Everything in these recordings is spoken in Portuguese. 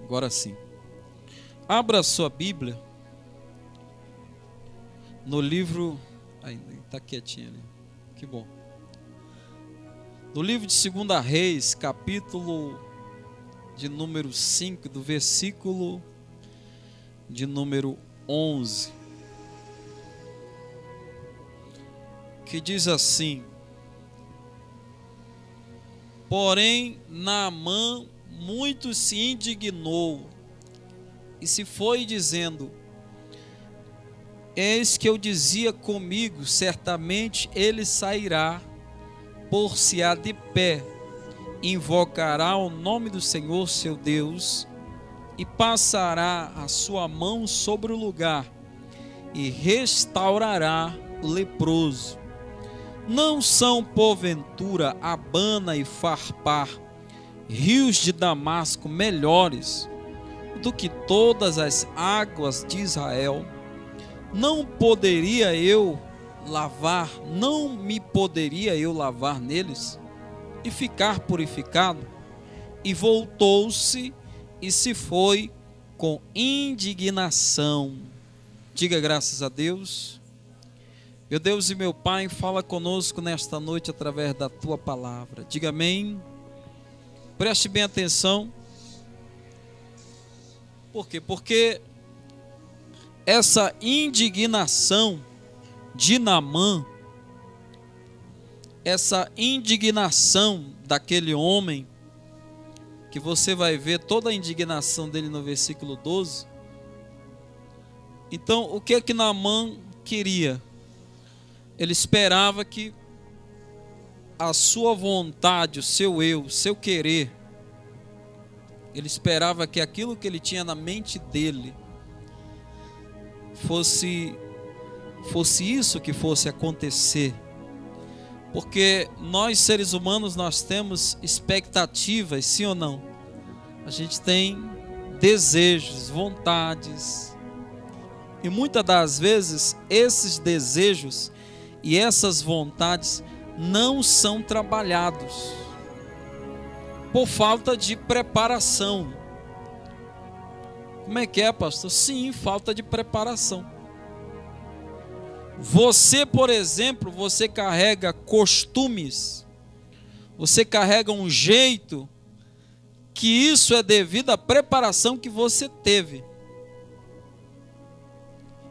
Agora sim. Abra sua Bíblia no livro... Ainda está quietinho ali. Que bom. No livro de 2 Reis, capítulo de número 5, do versículo de número 11. Que diz assim: porém, Naamã muito se indignou e se foi dizendo: eis que eu dizia comigo, certamente ele sairá, por-se-á de pé, invocará o nome do Senhor seu Deus, e passará a sua mão sobre o lugar, e restaurará o leproso. Não são, porventura, Abana e Farpar, rios de Damasco, melhores do que todas as águas de Israel? Não me poderia eu lavar neles e ficar purificado? E voltou-se e se foi com indignação. Diga graças a Deus. Meu Deus e meu Pai, fala conosco nesta noite através da Tua palavra. Diga amém. Preste bem atenção. Por quê? Porque essa indignação de Naamã, essa indignação daquele homem, que você vai ver toda a indignação dele no versículo 12. Então, o que é que Naamã queria? Ele esperava que a sua vontade, o seu eu, o seu querer, ele esperava que aquilo que ele tinha na mente dele fosse isso que fosse acontecer. Porque nós, seres humanos, nós temos expectativas, sim ou não? A gente tem desejos, vontades, e muitas das vezes esses desejos e essas vontades não são trabalhados por falta de preparação. Como é que é, pastor? Sim, falta de preparação. Você, por exemplo, você carrega costumes, você carrega um jeito, que isso é devido à preparação que você teve.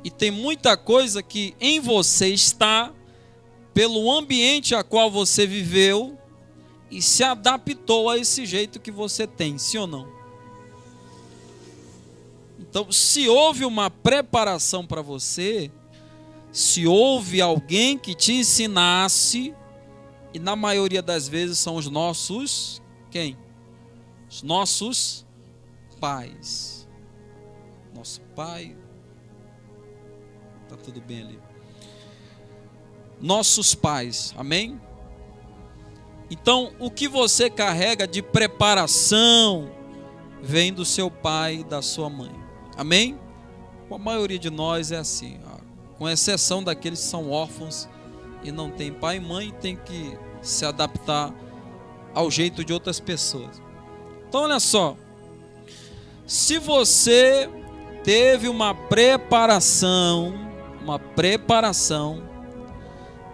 E tem muita coisa que em você está pelo ambiente a qual você viveu e se adaptou a esse jeito que você tem, sim ou não? Então, se houve uma preparação para você, se houve alguém que te ensinasse, e na maioria das vezes são os nossos, quem? Os nossos pais. Nosso pai, tá tudo bem ali. Nossos pais, amém? Então, o que você carrega de preparação vem do seu pai e da sua mãe, amém? A maioria de nós é assim, com exceção daqueles que são órfãos e não tem pai e mãe, tem que se adaptar ao jeito de outras pessoas. Então, olha só, se você teve uma preparação,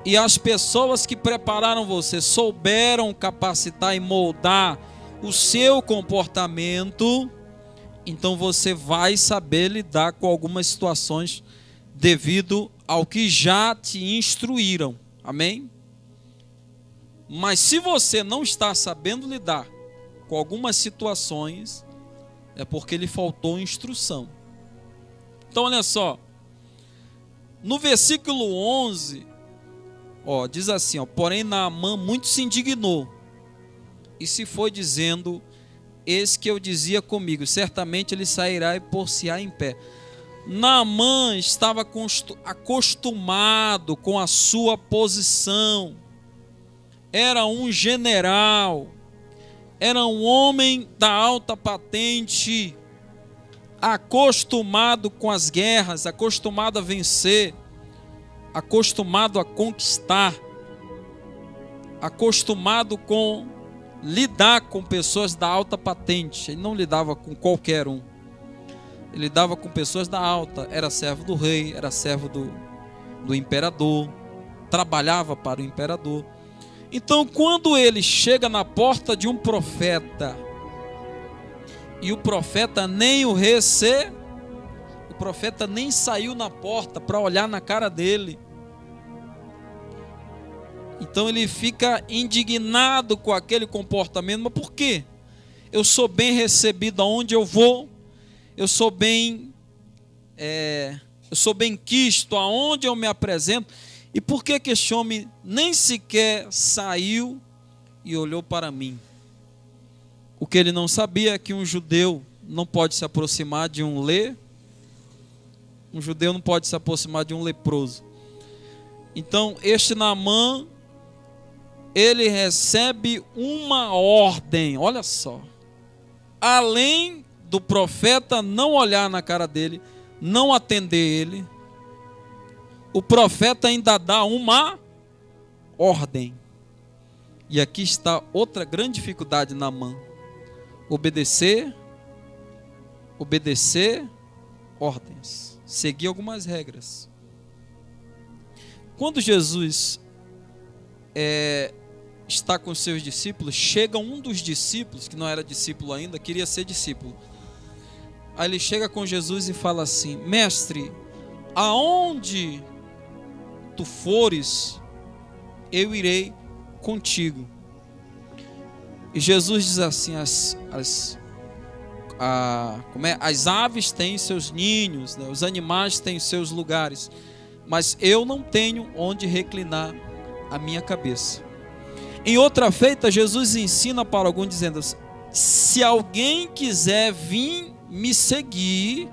e as pessoas que prepararam você souberam capacitar e moldar o seu comportamento, então você vai saber lidar com algumas situações devido ao que já te instruíram, amém? Mas se você não está sabendo lidar com algumas situações, é porque lhe faltou instrução. Então olha só, no versículo 11, diz assim, porém Naamã muito se indignou e se foi dizendo: eis que eu dizia comigo, certamente ele sairá e por-se-á em pé. Naamã estava acostumado com a sua posição, era um general, era um homem da alta patente, acostumado com as guerras, acostumado a vencer, acostumado a conquistar, acostumado com lidar com pessoas da alta patente. Ele não lidava com qualquer um. Ele lidava com pessoas da alta. Era servo do rei, era servo do imperador, trabalhava para o imperador. Então, quando ele chega na porta de um profeta, e o profeta nem o recebeu, o profeta nem saiu na porta para olhar na cara dele. Então ele fica indignado com aquele comportamento. Mas por quê? Eu sou bem recebido aonde eu vou, eu sou bem quisto aonde eu me apresento. E por que este homem nem sequer saiu e olhou para mim? O que ele não sabia é que um judeu não pode se aproximar de um judeu não pode se aproximar de um leproso. Então, este Naamã, ele recebe uma ordem, olha só. Além do profeta não olhar na cara dele, não atender ele, o profeta ainda dá uma ordem. E aqui está outra grande dificuldade de Naamã. Obedecer ordens, seguir algumas regras. Quando Jesus está com os seus discípulos, chega um dos discípulos, que não era discípulo ainda, queria ser discípulo. Aí ele chega com Jesus e fala assim: mestre, aonde tu fores, eu irei contigo. E Jesus diz assim: as aves têm seus ninhos, né? Os animais têm seus lugares, mas eu não tenho onde reclinar a minha cabeça. Em outra feita, Jesus ensina para alguns dizendo: se alguém quiser vir me seguir,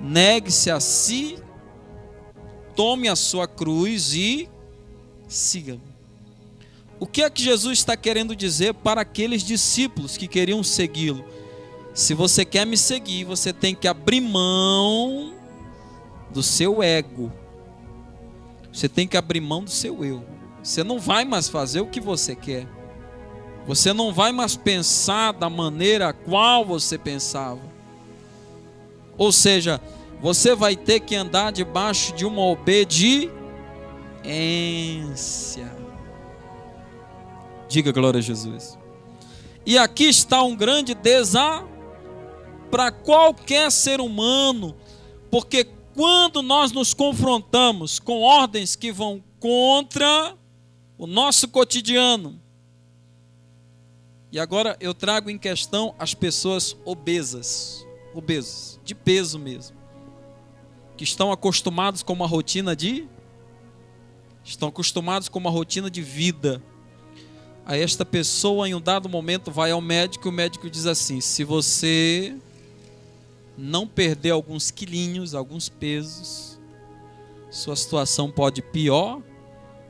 negue-se a si, tome a sua cruz e siga-me. O que é que Jesus está querendo dizer para aqueles discípulos que queriam segui-lo? Se você quer me seguir, você tem que abrir mão do seu ego. Você tem que abrir mão do seu eu. Você não vai mais fazer o que você quer. Você não vai mais pensar da maneira a qual você pensava. Ou seja, você vai ter que andar debaixo de uma obediência. Diga glória a Jesus. E aqui está um grande desafio para qualquer ser humano, porque quando nós nos confrontamos com ordens que vão contra o nosso cotidiano, e agora eu trago em questão as pessoas obesas, de peso mesmo, que estão acostumados com uma rotina de vida. Aí esta pessoa em um dado momento vai ao médico, e o médico diz assim: se você não perder alguns quilinhos, alguns pesos, sua situação pode pior,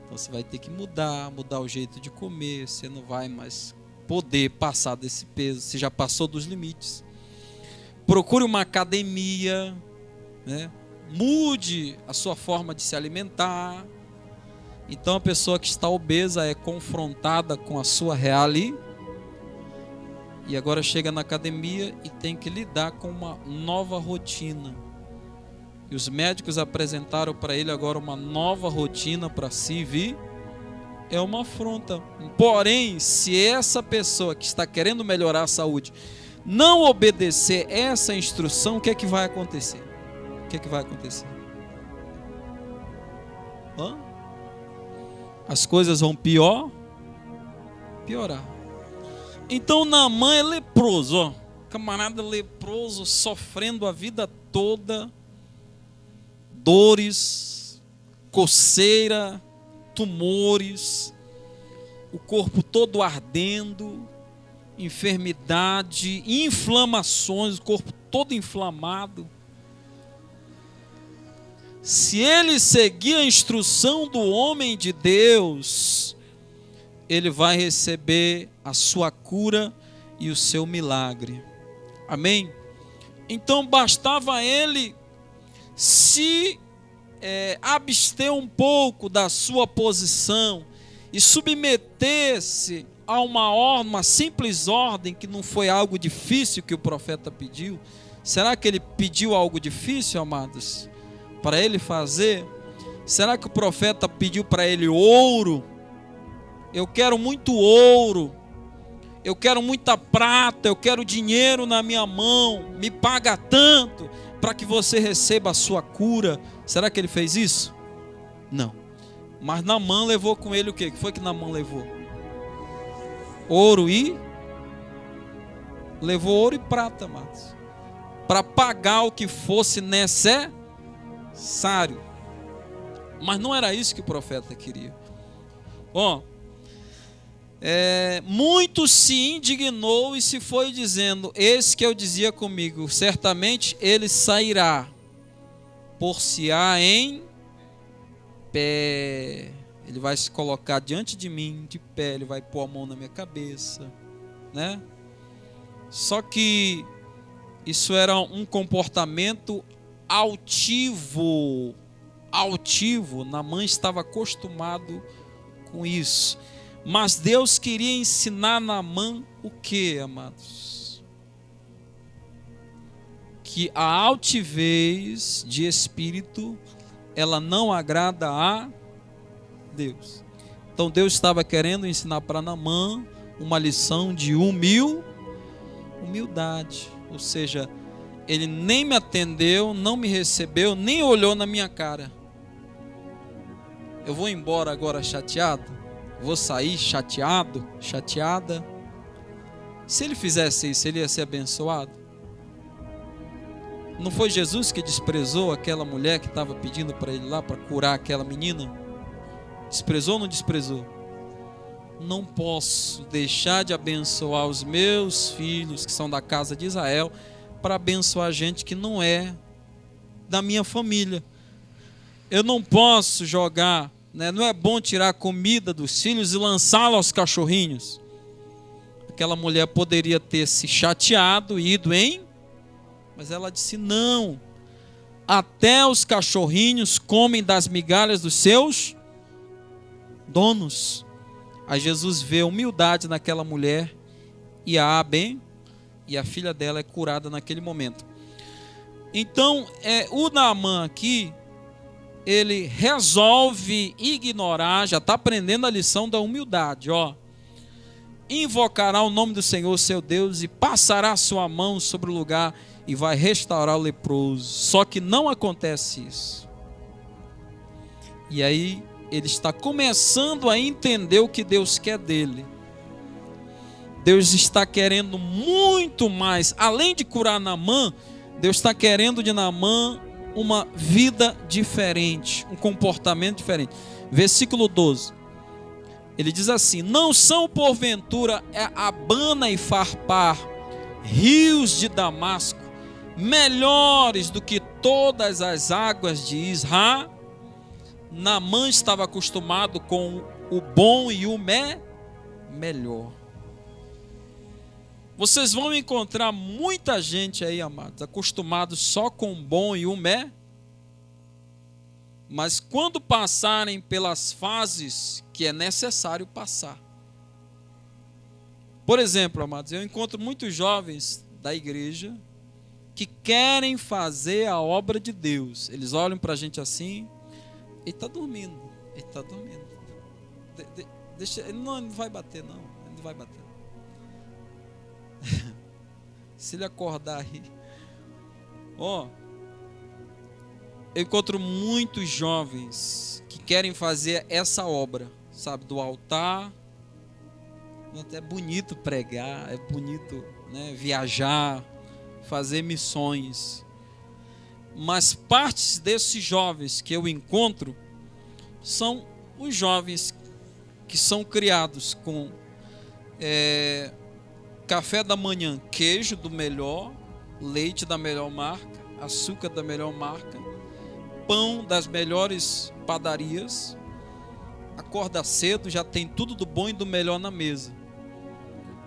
então você vai ter que mudar o jeito de comer, você não vai mais poder passar desse peso, você já passou dos limites. Procure uma academia, né? Mude a sua forma de se alimentar. Então a pessoa que está obesa é confrontada com a sua realidade e agora chega na academia e tem que lidar com uma nova rotina. E os médicos apresentaram para ele agora uma nova rotina para si vir. É uma afronta. Porém, se essa pessoa que está querendo melhorar a saúde não obedecer essa instrução, o que é que vai acontecer? As coisas vão piorar. Então Naamã é leproso, camarada leproso, sofrendo a vida toda, dores, coceira, tumores, o corpo todo ardendo, enfermidade, inflamações, o corpo todo inflamado. Se ele seguir a instrução do homem de Deus, ele vai receber a sua cura e o seu milagre. Amém? Então bastava ele se abster um pouco da sua posição e submeter-se a uma simples ordem que não foi algo difícil que o profeta pediu? Será que ele pediu algo difícil, amados, para ele fazer? Será que o profeta pediu para ele ouro? Eu quero muito ouro, eu quero muita prata, eu quero dinheiro na minha mão, me paga tanto para que você receba a sua cura. Será que ele fez isso? Não. Mas Naamã levou com ele o quê? O que foi que Naamã levou? Ouro e... levou ouro e prata, amados, para pagar o que fosse necessário. Mas não era isso que o profeta queria. Muito se indignou e se foi dizendo: eis que eu dizia comigo, certamente ele sairá, por-se-á em pé. Ele vai se colocar diante de mim, de pé, ele vai pôr a mão na minha cabeça, né? Só que isso era um comportamento altivo. Naamã estava acostumado com isso. Mas Deus queria ensinar Naamã o que, amados? Que a altivez de espírito, ela não agrada a Deus. Então Deus estava querendo ensinar para Naamã uma lição de humildade. Ou seja, ele nem me atendeu, não me recebeu, nem olhou na minha cara. Eu vou embora agora chateado? Vou sair chateado, chateada? Se ele fizesse isso, ele ia ser abençoado? Não foi Jesus que desprezou aquela mulher que estava pedindo para ele lá, para curar aquela menina? Desprezou ou não desprezou? Não posso deixar de abençoar os meus filhos, que são da casa de Israel, para abençoar gente que não é da minha família. Eu não posso jogar, né? Não é bom tirar a comida dos filhos e lançá-la aos cachorrinhos. Aquela mulher poderia ter se chateado, mas ela disse: não, até os cachorrinhos comem das migalhas dos seus donos. Aí Jesus vê a humildade naquela mulher e a filha dela é curada naquele momento. Então, o Naamã aqui, ele resolve ignorar, já está aprendendo a lição da humildade, invocará o nome do Senhor seu Deus e passará a sua mão sobre o lugar e vai restaurar o leproso. Só que não acontece isso. E aí ele está começando a entender o que Deus quer dele. Deus está querendo muito mais. Além de curar Naamã, Deus está querendo de Naamã uma vida diferente, um comportamento diferente. Versículo 12. Ele diz assim: não são porventura Abana e Farpar, rios de Damasco, melhores do que todas as águas de Israel? Naamã estava acostumado com o bom e o melhor. Vocês vão encontrar muita gente aí, amados, acostumado só com o bom e o mas quando passarem pelas fases que é necessário passar. Por exemplo, amados, eu encontro muitos jovens da igreja que querem fazer a obra de Deus. Eles olham para a gente assim: ele está dormindo, deixa, ele não vai bater não, ele não vai bater. Se ele acordar aí, eu encontro muitos jovens que querem fazer essa obra, sabe, do altar. É bonito pregar, é bonito, né, viajar, fazer missões. Mas partes desses jovens que eu encontro são os jovens que são criados com café da manhã, queijo do melhor, leite da melhor marca, açúcar da melhor marca, pão das melhores padarias, acorda cedo, já tem tudo do bom e do melhor na mesa.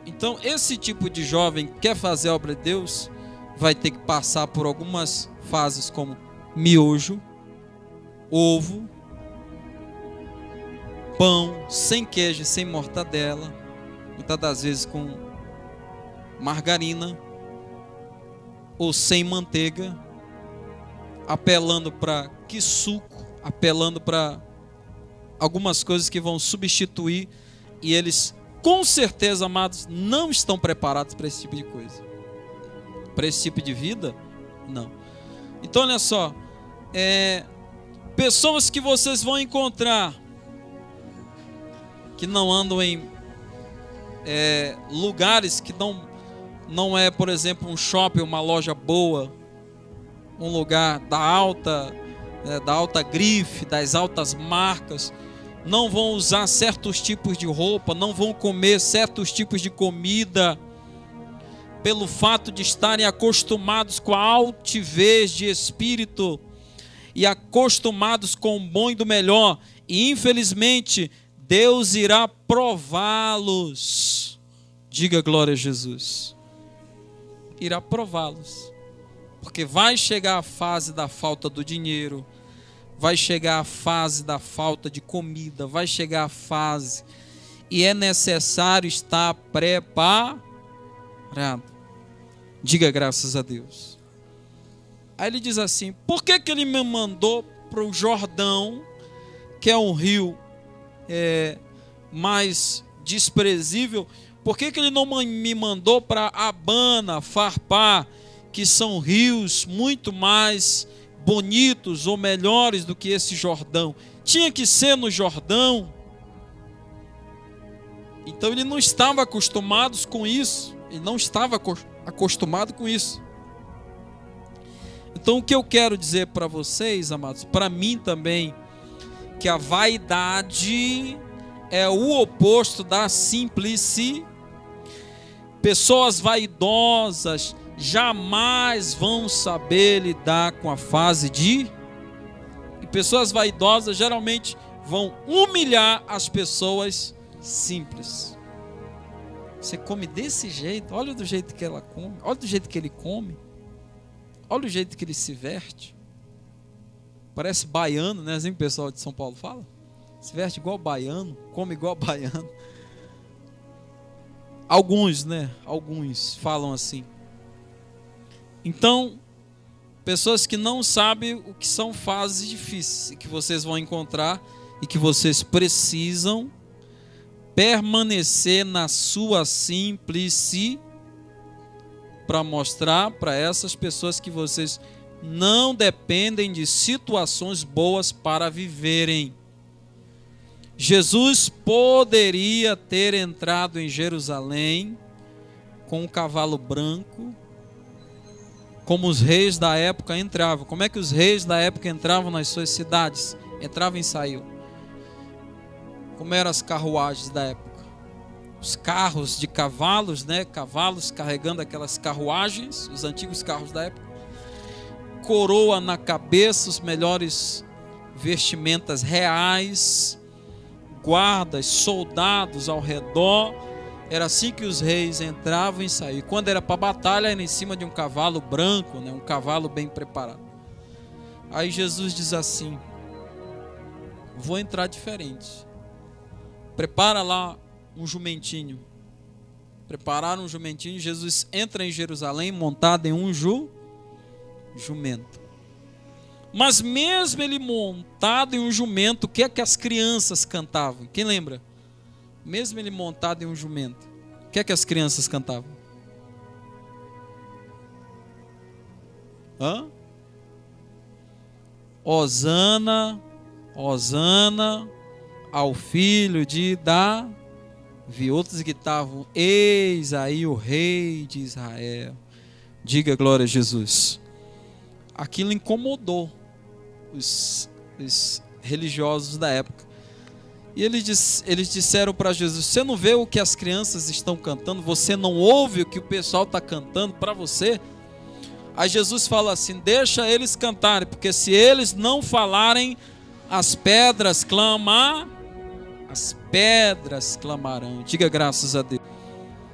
Então esse tipo de jovem que quer fazer a obra de Deus vai ter que passar por algumas fases como miojo, ovo, pão sem queijo e sem mortadela, muitas das vezes com margarina ou sem manteiga, apelando para que suco, apelando para algumas coisas que vão substituir, e eles, com certeza, amados, não estão preparados para esse tipo de coisa, para esse tipo de vida, não. Então, olha só, pessoas que vocês vão encontrar que não andam em lugares que não é, por exemplo, um shopping, uma loja boa, um lugar da alta grife, das altas marcas, não vão usar certos tipos de roupa, não vão comer certos tipos de comida, pelo fato de estarem acostumados com a altivez de espírito e acostumados com o bom e do melhor, e infelizmente Deus irá prová-los. Diga glória a Jesus. Irá prová-los, porque vai chegar a fase da falta do dinheiro, vai chegar a fase da falta de comida, vai chegar a fase, e é necessário estar preparado. Diga graças a Deus. Aí ele diz assim: por que ele me mandou para o Jordão, que é um rio mais desprezível? Por que ele não me mandou para Abana, Farpá, que são rios muito mais bonitos ou melhores do que esse Jordão? Tinha que ser no Jordão. Então ele não estava acostumado com isso. Ele não estava acostumado com isso. Então o que eu quero dizer para vocês, amados, para mim também, que a vaidade é o oposto da simplicidade. Pessoas vaidosas jamais vão saber lidar com a fase de... E pessoas vaidosas geralmente vão humilhar as pessoas simples. Você come desse jeito, olha do jeito que ela come, olha do jeito que ele come, olha o jeito que ele se veste. Parece baiano, né? Assim que o pessoal de São Paulo fala. Se veste igual baiano, come igual baiano. Alguns, né? Alguns falam assim. Então, pessoas que não sabem o que são fases difíceis, e que vocês vão encontrar, e que vocês precisam permanecer na sua simplicidade, para mostrar para essas pessoas que vocês não dependem de situações boas para viverem. Jesus poderia ter entrado em Jerusalém com um cavalo branco, como os reis da época entravam. Como é que os reis da época entravam nas suas cidades? Entravam e saíam. Como eram as carruagens da época? Os carros de cavalos, né? Cavalos carregando aquelas carruagens, os antigos carros da época. Coroa na cabeça, os melhores vestimentas reais, guardas, soldados ao redor. Era assim que os reis entravam e saíam. Quando era para batalha, era em cima de um cavalo branco, né? Um cavalo bem preparado. Aí Jesus diz assim: vou entrar diferente. Prepara lá um jumentinho. Prepararam um jumentinho. Jesus entra em Jerusalém montado em um jumento. Mas mesmo ele montado em um jumento, o que é que as crianças cantavam? Quem lembra? Mesmo ele montado em um jumento, o que é que as crianças cantavam? Hosana, Hosana ao filho de Davi. Outros gritavam: eis aí o rei de Israel. Diga glória a Jesus. Aquilo incomodou os religiosos da época. E eles disseram para Jesus: você não vê o que as crianças estão cantando? Você não ouve o que o pessoal está cantando para você? Aí Jesus fala assim: deixa eles cantarem, porque se eles não falarem, as pedras clamarão. Diga graças a Deus.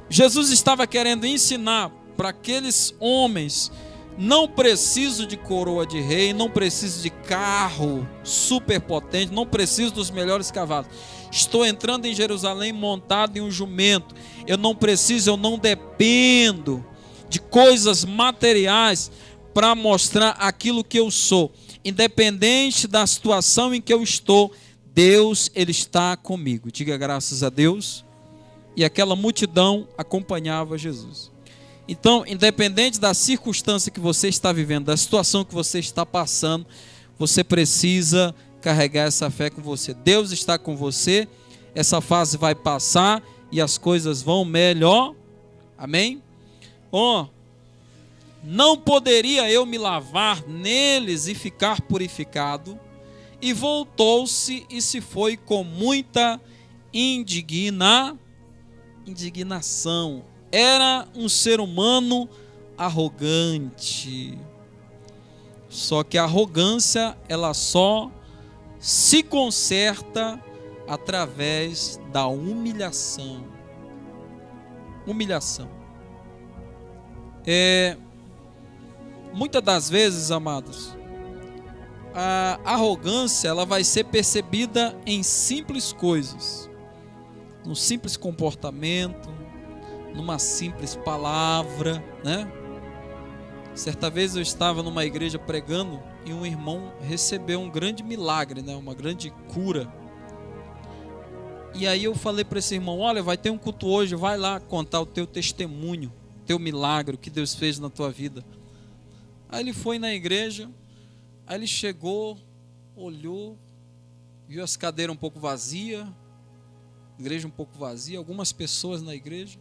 Jesus estava querendo ensinar para aqueles homens: não preciso de coroa de rei, não preciso de carro super potente, não preciso dos melhores cavalos. Estou entrando em Jerusalém montado em um jumento. Eu não preciso, eu não dependo de coisas materiais para mostrar aquilo que eu sou. Independente da situação em que eu estou, Deus, Ele está comigo. Diga graças a Deus. E aquela multidão acompanhava Jesus. Então, independente da circunstância que você está vivendo, da situação que você está passando, você precisa carregar essa fé com você. Deus está com você, essa fase vai passar e as coisas vão melhor. Amém? Não poderia eu me lavar neles e ficar purificado? E voltou-se e se foi com muita indignação. Era um ser humano arrogante. Só que a arrogância, ela só se conserta através da humilhação. Muitas das vezes, amados, a arrogância, ela vai ser percebida em simples coisas, num simples comportamento, numa simples palavra, né? Certa vez eu estava numa igreja pregando e um irmão recebeu um grande milagre, né? Uma grande cura. E aí eu falei para esse irmão: olha, vai ter um culto hoje, vai lá contar o teu testemunho, o teu milagre, o que Deus fez na tua vida. Aí ele foi na igreja, aí ele chegou, olhou, viu as cadeiras um pouco vazias, igreja um pouco vazia, algumas pessoas na igreja.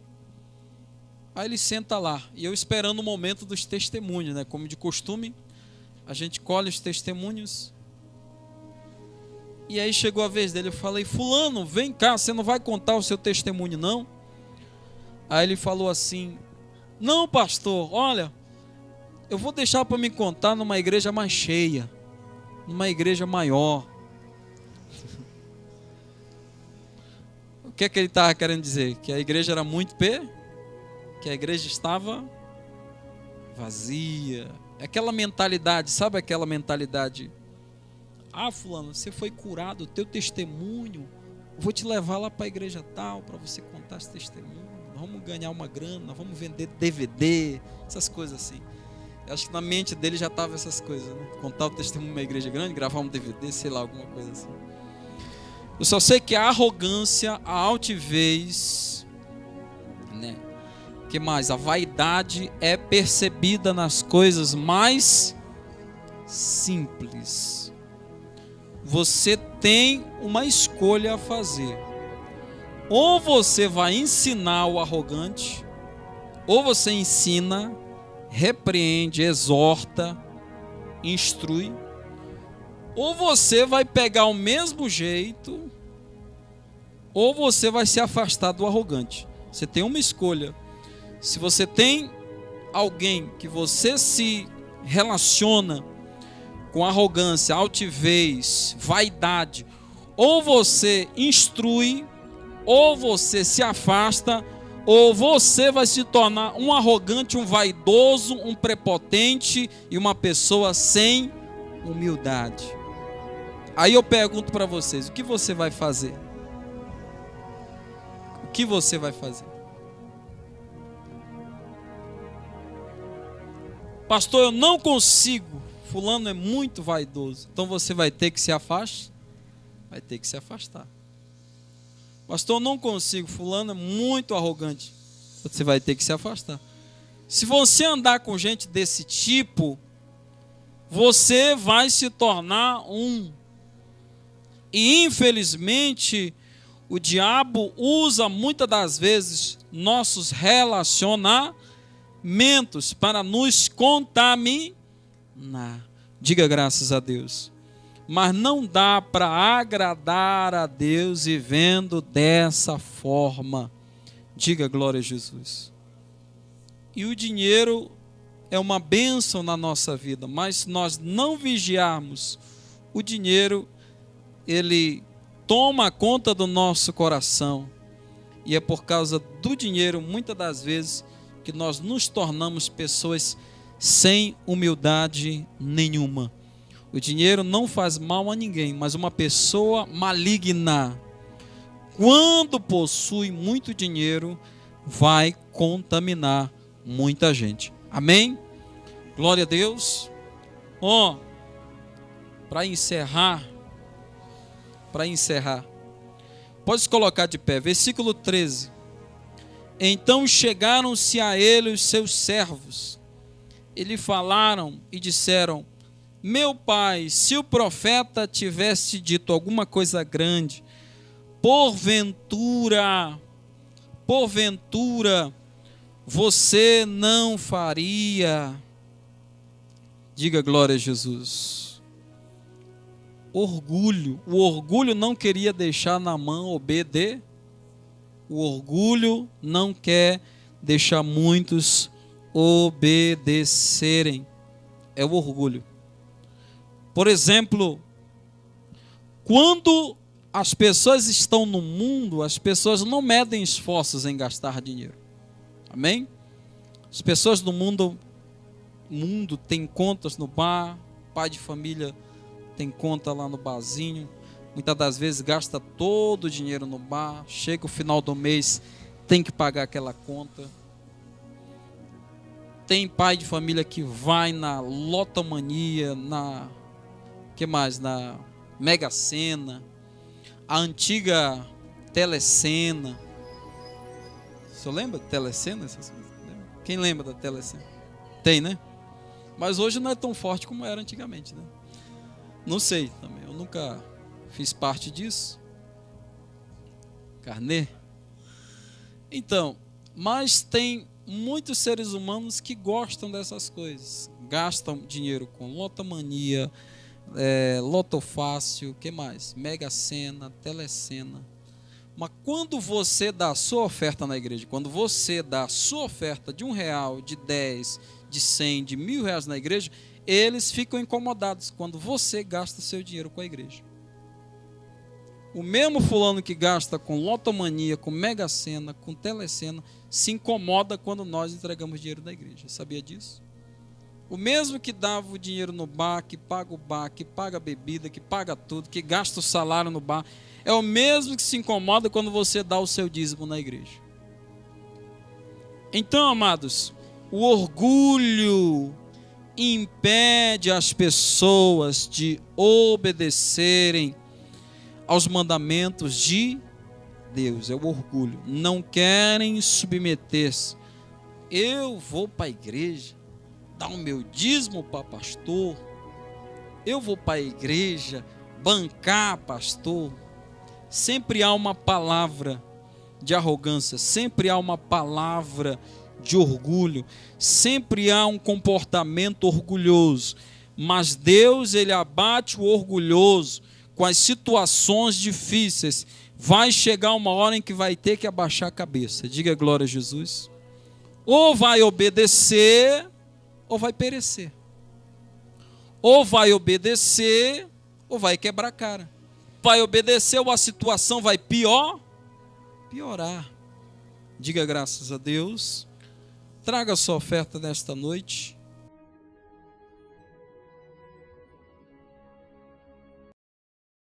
Aí ele senta lá, e eu esperando o momento dos testemunhos, né? Como de costume, a gente colhe os testemunhos. E aí chegou a vez dele, eu falei: fulano, vem cá, você não vai contar o seu testemunho não? Aí ele falou assim: não, pastor, olha, eu vou deixar para me contar numa igreja mais cheia, numa igreja maior. O que é que ele estava querendo dizer? Que a igreja era muito que a igreja estava vazia. Aquela mentalidade, sabe aquela mentalidade? Ah, fulano, você foi curado, o teu testemunho, eu vou te levar lá para a igreja tal, para você contar esse testemunho, nós vamos ganhar uma grana, nós vamos vender DVD, essas coisas assim. Eu acho que na mente dele já estavam essas coisas, né? Contar o testemunho numa igreja grande, gravar um DVD, sei lá, alguma coisa assim. Eu só sei que a arrogância, a altivez, né? Que mais? A vaidade é percebida nas coisas mais simples. Você tem uma escolha a fazer. Ou você vai ensinar o arrogante, ou você ensina, repreende, exorta, instrui, ou você vai pegar o mesmo jeito, ou você vai se afastar do arrogante. Você tem uma escolha. Se você tem alguém que você se relaciona com arrogância, altivez, vaidade, ou você instrui, ou você se afasta, ou você vai se tornar um arrogante, um vaidoso, um prepotente e uma pessoa sem humildade. Aí eu pergunto para vocês: o que você vai fazer? O que você vai fazer? Pastor, eu não consigo, fulano é muito vaidoso. Então você vai ter que se afastar? Vai ter que se afastar. Pastor, eu não consigo, fulano é muito arrogante. Você vai ter que se afastar. Se você andar com gente desse tipo, você vai se tornar um. E infelizmente, o diabo usa muitas das vezes nossos relacionamentos para nos contaminar. Diga graças a Deus. Mas não dá para agradar a Deus vivendo dessa forma. Diga glória a Jesus. E o dinheiro é uma bênção na nossa vida, mas se nós não vigiarmos, o dinheiro, ele toma conta do nosso coração. E é por causa do dinheiro, muitas das vezes, que nós nos tornamos pessoas sem humildade nenhuma. O dinheiro não faz mal a ninguém, mas uma pessoa maligna, quando possui muito dinheiro, vai contaminar muita gente. Amém? Glória a Deus. Para encerrar, pode se colocar de pé, versículo 13. Então chegaram-se a ele os seus servos, e lhe falaram e disseram: meu pai, se o profeta tivesse dito alguma coisa grande, porventura, você não faria. Diga glória a Jesus. Orgulho. O orgulho não queria deixar Naamã obedecer. O orgulho não quer deixar muitos obedecerem. É o orgulho. Por exemplo, quando as pessoas estão no mundo, as pessoas não medem esforços em gastar dinheiro. Amém? As pessoas do mundo têm contas no bar, pai de família tem conta lá no barzinho, muitas das vezes gasta todo o dinheiro no bar, chega o final do mês, tem que pagar aquela conta. Tem pai de família que vai na lotomania, na Mega Sena, a antiga Telecena. Você lembra da Telecena? Quem lembra da Telecena? Tem, né? Mas hoje não é tão forte como era antigamente, né? Não sei também, eu nunca fiz parte disso. Carnê. Então, mas tem muitos seres humanos que gostam dessas coisas. Gastam dinheiro com lotomania, Loto Fácil, que mais? Mega Sena, Telecena. Mas quando você dá a sua oferta na igreja, quando você dá a sua oferta de R$1, de 10, de 100, de R$1.000 na igreja, eles ficam incomodados quando você gasta seu dinheiro com a igreja. O mesmo fulano que gasta com lotomania, com Mega Sena, com Telecena, se incomoda quando nós entregamos dinheiro na igreja. Sabia disso? O mesmo que dava o dinheiro no bar, que paga a bebida, que paga tudo, que gasta o salário no bar, é o mesmo que se incomoda quando você dá o seu dízimo na igreja. Então, amados, o orgulho impede as pessoas de obedecerem aos mandamentos de Deus. É o orgulho. Não querem submeter-se. Eu vou para a igreja dar o meu dízimo para pastor. Eu vou para a igreja bancar pastor. Sempre há uma palavra de arrogância, sempre há uma palavra de orgulho, sempre há um comportamento orgulhoso, mas Deus, ele abate o orgulhoso com as situações difíceis. Vai chegar uma hora em que vai ter que abaixar a cabeça. Diga glória a Jesus. Ou vai obedecer, ou vai perecer. Ou vai obedecer, ou vai quebrar a cara. Vai obedecer ou a situação vai piorar. Diga graças a Deus. Traga a sua oferta nesta noite.